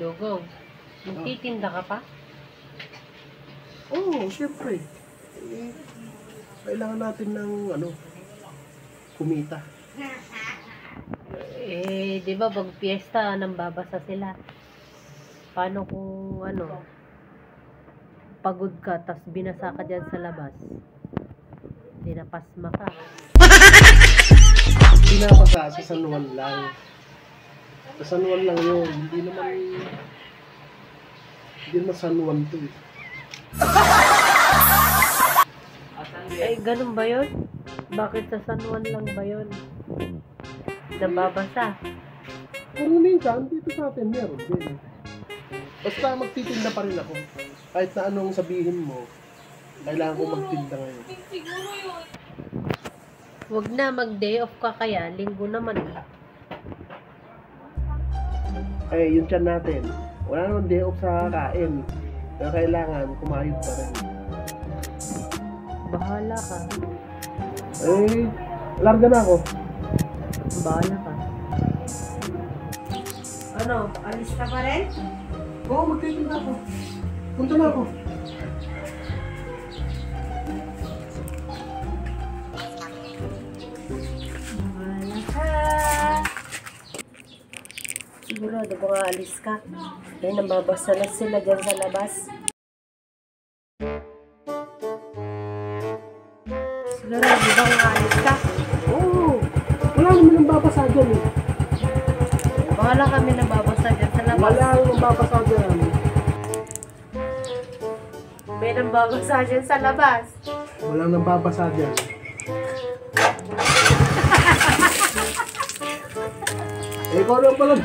Dugong, magtitinda ka pa? Oo, syempre. Kailangan natin ng kumita. Di ba pag piyesta, nambabasa sila. Paano kung pagod ka, tas binasa ka dyan sa labas? Dinapasma ka. Pinapasa sa San Juan lang. Sa San Juan lang yun. Hindi naman San Juan to eh. Ganun ba yun? Bakit sa San Juan lang ba yun? Nababasa. Kung minsan, dito sa atin meron din. Basta magtitinda pa rin ako. Kahit na anong sabihin mo, kailangan ko magtinda ngayon. Huwag na, mag-day off ka kaya. Linggo naman eh. Yun tiyan natin. Wala naman day off sa kain. Kaya kailangan kumayod pa rin. Bahala ka. Larga na ako. Bahala ka. Ano? Alis ka pa rin? Oo, magtitinda ako. Punta na ako. Bahala ka. Sigurado ba nga alis ka? Dahil nambabasa na sila dyan sa labas. Sigurado ba nga alis ka? Oo. Wala naman ang babasa dyan eh. Bahala kami nababasa dyan sa labas. Wala ang babasa dyan. May nambabasa dyan sa labas. Walang nababasa dyan. Ikaw lang pala.